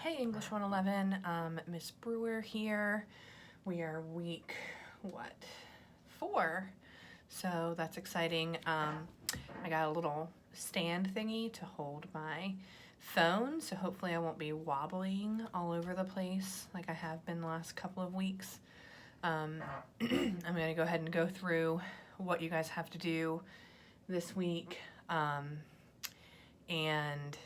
Hey English 111, Miss Brewer here. We are week, 4? So that's exciting. I got a little stand thingy to hold my phone, so hopefully I won't be wobbling all over the place like I have been the last couple of weeks. I'm going to go ahead and go through what you guys have to do this week, and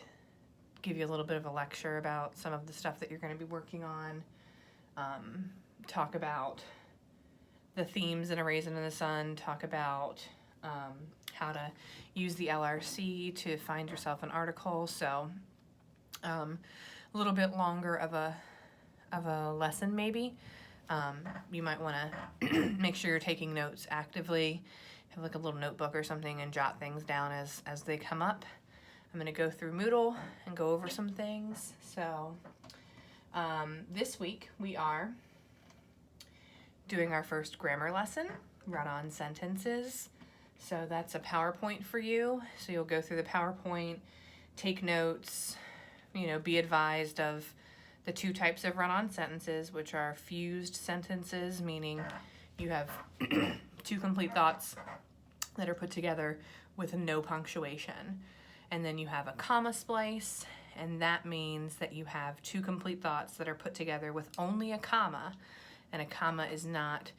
give you a little bit of a lecture about some of the stuff that you're going to be working on, talk about the themes in A Raisin in the Sun, talk about how to use the LRC to find yourself an article. So a little bit longer of a lesson maybe. You might want to make sure you're taking notes actively. Have like a little notebook or something and jot things down as they come up. I'm going to go through Moodle and go over some things. So this week we are doing our first grammar lesson, run-on sentences. So that's a PowerPoint for you. So you'll go through the PowerPoint, take notes, be advised of the two types of run-on sentences, which are fused sentences, meaning you have two complete thoughts that are put together with no punctuation. And then you have a comma splice, and that means that you have two complete thoughts that are put together with only a comma, and a comma is not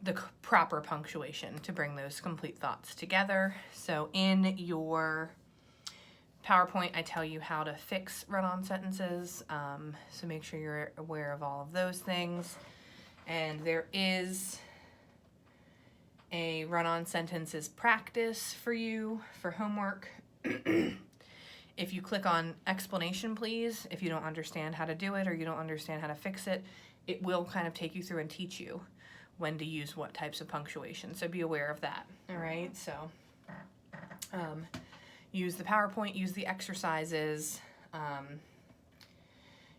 the proper punctuation to bring those complete thoughts together. So in your PowerPoint, I tell you how to fix run-on sentences, so make sure you're aware of all of those things. And there is a run-on sentences practice for you for homework. If you click on explanation, please, if you don't understand how to do it or you don't understand how to fix it, it will kind of take you through and teach you when to use what types of punctuation. So be aware of that. All right. So use the PowerPoint, use the exercises.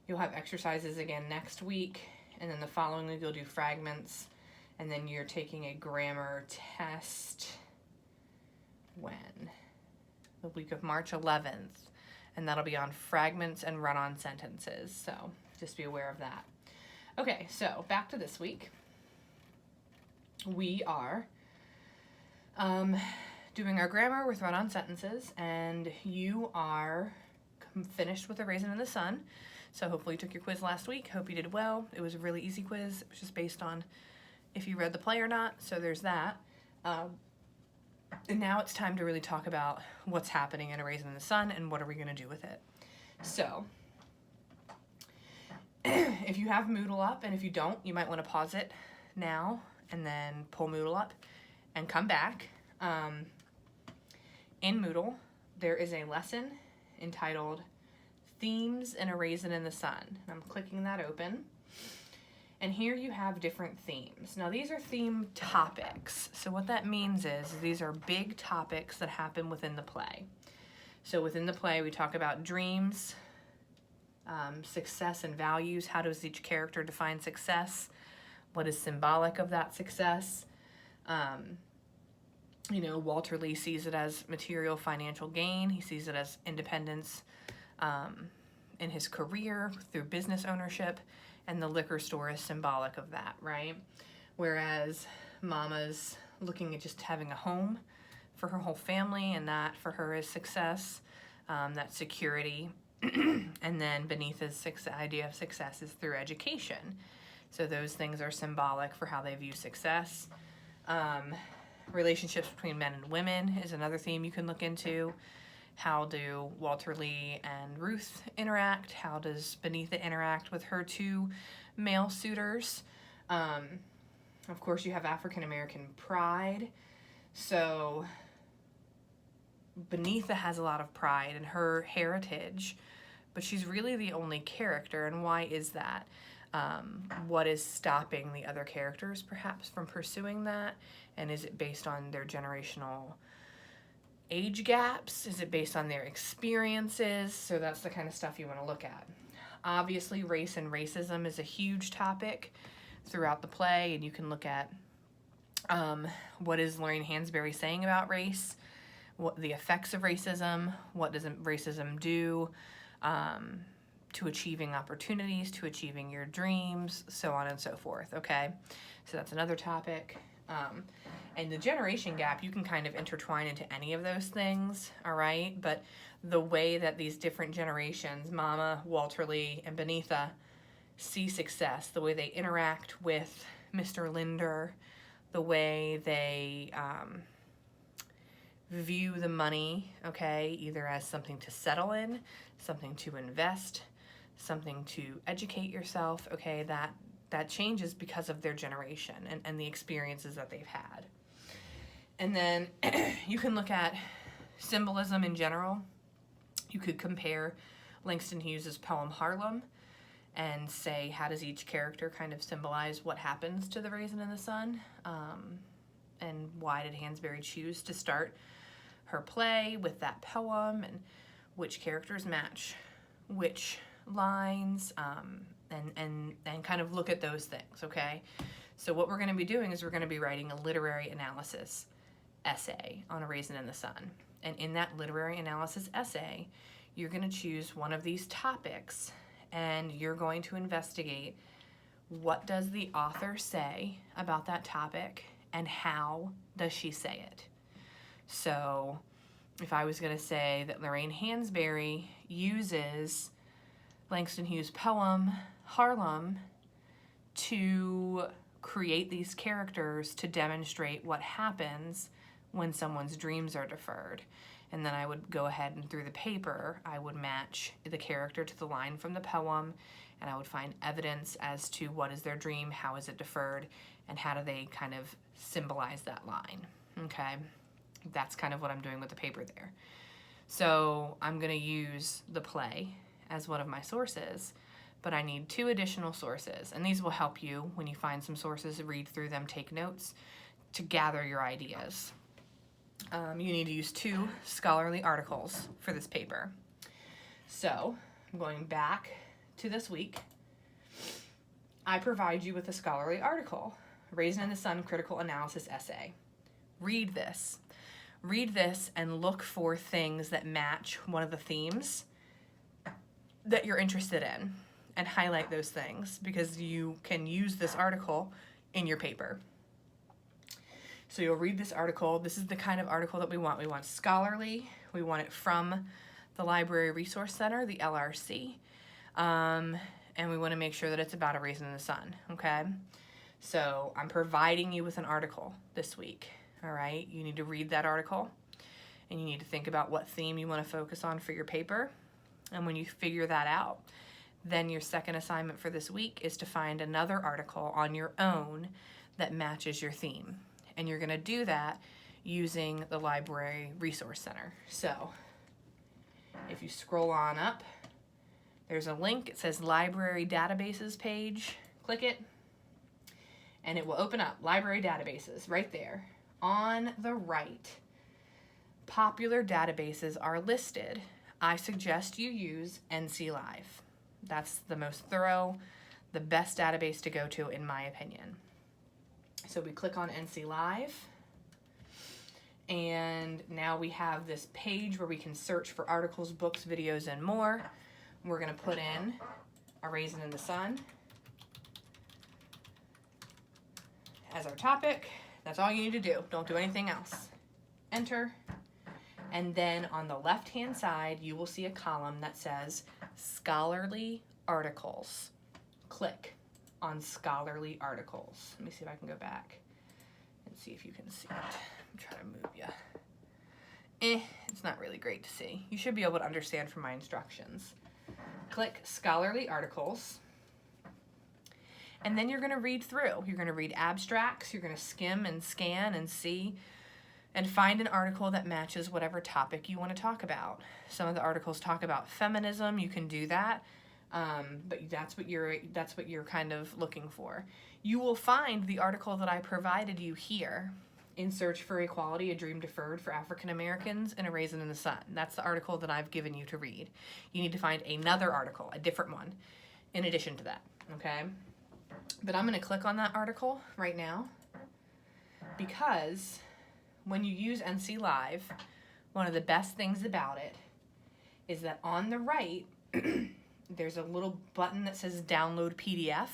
You'll have exercises again next week, and then the following week you'll do fragments, and then you're taking a grammar test when? The week of March 11th, and that'll be on fragments and run-on sentences, so just be aware of that. Okay, so back to this week. We are doing our grammar with run-on sentences, and you are finished with A Raisin in the Sun, so hopefully you took your quiz last week. Hope you did well. It was a really easy quiz. It was just based on if you read the play or not, so there's that. And now it's time to really talk about what's happening in A Raisin in the Sun and what are we going to do with it. So, if you have Moodle up, and if you don't, you might want to pause it now and then pull Moodle up and come back. In Moodle, there is a lesson entitled Themes in A Raisin in the Sun. I'm clicking that open. And here you have different themes. Now these are theme topics. So what that means is these are big topics that happen within the play. So within the play we talk about dreams, success and values. How does each character define success? What is symbolic of that success? Walter Lee sees it as material financial gain. He sees it as independence in his career through business ownership. And the liquor store is symbolic of that, right? Whereas Mama's looking at just having a home for her whole family, and that for her is success, that security. And then Beneatha's idea of success is through education. So those things are symbolic for how they view success. Relationships between men and women is another theme you can look into. How do Walter Lee and Ruth interact? How does Beneatha interact with her two male suitors? Of course, you have African American pride. So Beneatha has a lot of pride in her heritage, but she's really the only character. And why is that? What is stopping the other characters perhaps from pursuing that? And is it based on their generational age gaps? Is it based on their experiences? So that's the kind of stuff you want to look at. Obviously, race and racism is a huge topic throughout the play, and you can look at what is Lorraine Hansberry saying about race, what the effects of racism, what does racism do to achieving opportunities, to achieving your dreams, so on and so forth, okay? So that's another topic. And the generation gap, you can kind of intertwine into any of those things, all right? But the way that these different generations, Mama, Walter Lee, and Benitha, see success, the way they interact with Mr. Linder, the way they view the money, okay, either as something to settle in, something to invest, something to educate yourself, okay, that changes because of their generation and the experiences that they've had. And then you can look at symbolism in general. You could compare Langston Hughes's poem Harlem and say, how does each character kind of symbolize what happens to the Raisin in the Sun? And why did Hansberry choose to start her play with that poem, and which characters match which lines, and kind of look at those things, okay? So what we're going to be doing is we're going to be writing a literary analysis essay on A Raisin in the Sun. And in that literary analysis essay, you're going to choose one of these topics, and you're going to investigate what does the author say about that topic and how does she say it. So if I was going to say that Lorraine Hansberry uses Langston Hughes' poem Harlem to create these characters to demonstrate what happens when someone's dreams are deferred. And then I would go ahead and through the paper, I would match the character to the line from the poem, and I would find evidence as to what is their dream, how is it deferred, and how do they kind of symbolize that line, okay? That's kind of what I'm doing with the paper there. So I'm gonna use the play as one of my sources, but I need 2 additional sources, and these will help you when you find some sources, read through them, take notes to gather your ideas. You need to use 2 scholarly articles for this paper. So I'm going back to this week. I provide you with a scholarly article, Raisin in the Sun Critical Analysis Essay. Read this. Read this and look for things that match one of the themes that you're interested in and highlight those things, because you can use this article in your paper. So you'll read this article. This is the kind of article that we want. We want scholarly. We want it from the Library Resource Center, the LRC. And we want to make sure that it's about A Raisin in the Sun, okay? So I'm providing you with an article this week, all right? You need to read that article, and you need to think about what theme you want to focus on for your paper. And when you figure that out, then your second assignment for this week is to find another article on your own that matches your theme. And you're going to do that using the Library Resource Center. So if you scroll on up, there's a link. It says Library Databases page. Click it, and it will open up Library Databases right there. On the right, popular databases are listed. I suggest you use NC Live. That's the most thorough, the best database to go to, in my opinion. So we click on NC Live, and now we have this page where we can search for articles, books, videos, and more. We're going to put in A Raisin in the Sun as our topic. That's all you need to do. Don't do anything else. Enter. And then on the left-hand side, you will see a column that says Scholarly Articles. Click on Scholarly Articles. Let me see if I can go back and see if you can see it. I'm trying to move you. It's not really great to see. You should be able to understand from my instructions. Click Scholarly Articles. And then you're going to read through. You're going to read abstracts. You're going to skim and scan and see and find an article that matches whatever topic you want to talk about. Some of the articles talk about feminism. You can do that. But that's what you're kind of looking for. You will find the article that I provided you here, In Search for Equality, A Dream Deferred for African Americans and A Raisin in the Sun. That's the article that I've given you to read. You need to find another article, a different one, in addition to that, okay? But I'm going to click on that article right now, because when you use NC Live, one of the best things about it is that on the right, there's a little button that says download PDF.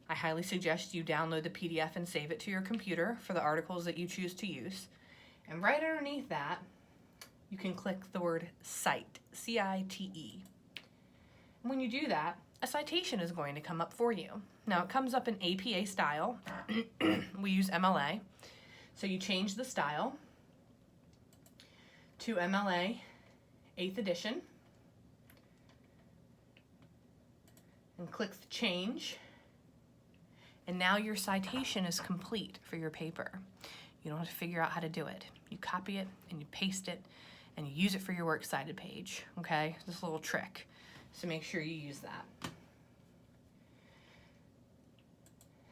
I highly suggest you download the PDF and save it to your computer for the articles that you choose to use. And right underneath that, you can click the word cite, C-I-T-E. And when you do that, a citation is going to come up for you. Now it comes up in APA style. We use MLA. So you change the style to MLA 8th edition and click the change. And now your citation is complete for your paper. You don't have to figure out how to do it. You copy it and you paste it and you use it for your works cited page, okay? This little trick. So make sure you use that.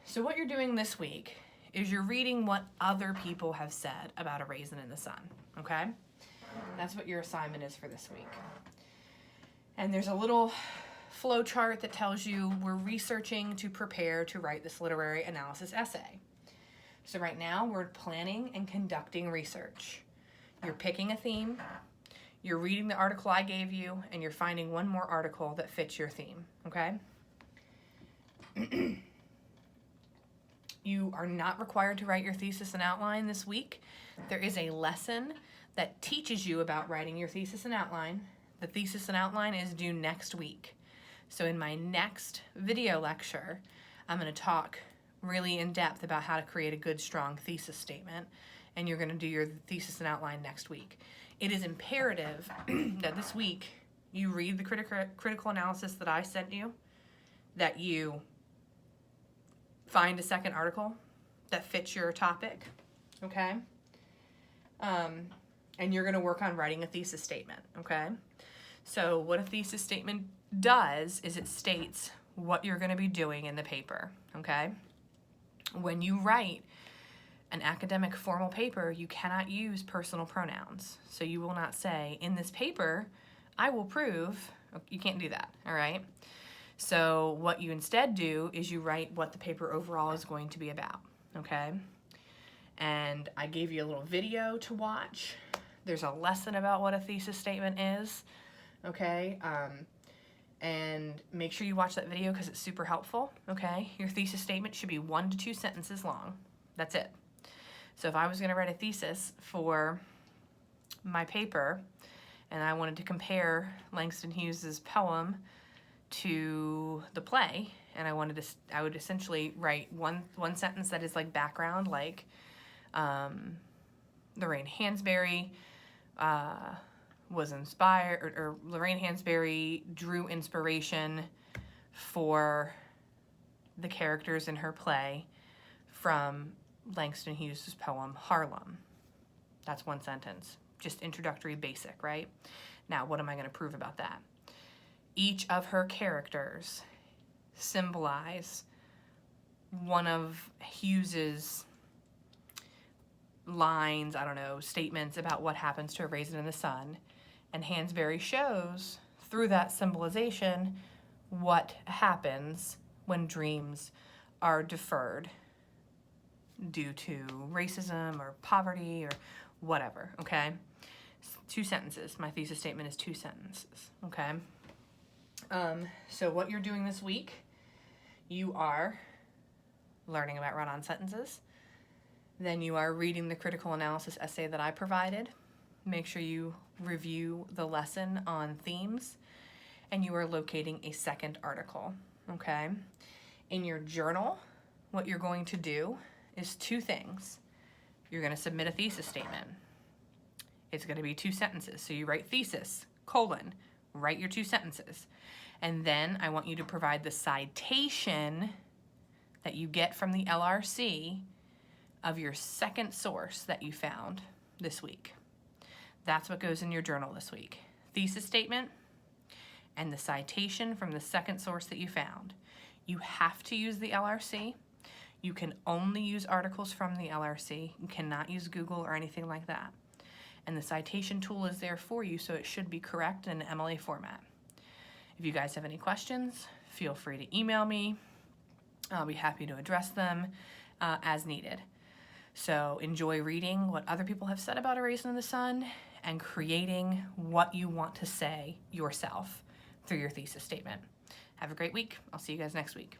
So what you're doing this week is you're reading what other people have said about A Raisin in the Sun, okay? That's what your assignment is for this week. And there's a little flow chart that tells you we're researching to prepare to write this literary analysis essay. So right now we're planning and conducting research. You're picking a theme, you're reading the article I gave you, and you're finding one more article that fits your theme, okay? You are not required to write your thesis and outline this week. There is a lesson that teaches you about writing your thesis and outline. The thesis and outline is due next week. So in my next video lecture, I'm going to talk really in depth about how to create a good, strong thesis statement, and you're going to do your thesis and outline next week. It is imperative that this week you read the critical analysis that I sent you, that you find a second article that fits your topic, okay? And you're going to work on writing a thesis statement, okay? So what a thesis statement does is it states what you're going to be doing in the paper, okay? When you write an academic formal paper, you cannot use personal pronouns. So you will not say, in this paper, I will prove, you can't do that, all right? So what you instead do is you write what the paper overall is going to be about, okay? And I gave you a little video to watch. There's a lesson about what a thesis statement is, okay? And make sure you watch that video because it's super helpful, okay? Your thesis statement should be 1 to 2 sentences long. That's it. So if I was gonna write a thesis for my paper and I wanted to compare Langston Hughes's poem to the play, and I would essentially write one sentence that is like background, like Lorraine Hansberry was inspired, or Lorraine Hansberry drew inspiration for the characters in her play from Langston Hughes' poem Harlem. That's one sentence, just introductory, basic, right? Now, what am I going to prove about that? Each of her characters symbolize one of Hughes's lines, I don't know, statements about what happens to A Raisin in the Sun. And Hansberry shows, through that symbolization, what happens when dreams are deferred due to racism or poverty or whatever, okay? 2 sentences. My thesis statement is 2 sentences, okay? So what you're doing this week, you are learning about run-on sentences. Then you are reading the critical analysis essay that I provided. Make sure you review the lesson on themes, and you are locating a second article, okay? In your journal, what you're going to do is 2 things. You're going to submit a thesis statement. It's going to be 2 sentences. So you write thesis, colon, write your 2 sentences. And then I want you to provide the citation that you get from the LRC of your second source that you found this week. That's what goes in your journal this week. Thesis statement and the citation from the second source that you found. You have to use the LRC. You can only use articles from the LRC. You cannot use Google or anything like that. And the citation tool is there for you, so it should be correct in MLA format. If you guys have any questions, feel free to email me. I'll be happy to address them as needed. So enjoy reading what other people have said about A Raisin in the Sun and creating what you want to say yourself. through your thesis statement. Have a great week. I'll see you guys next week.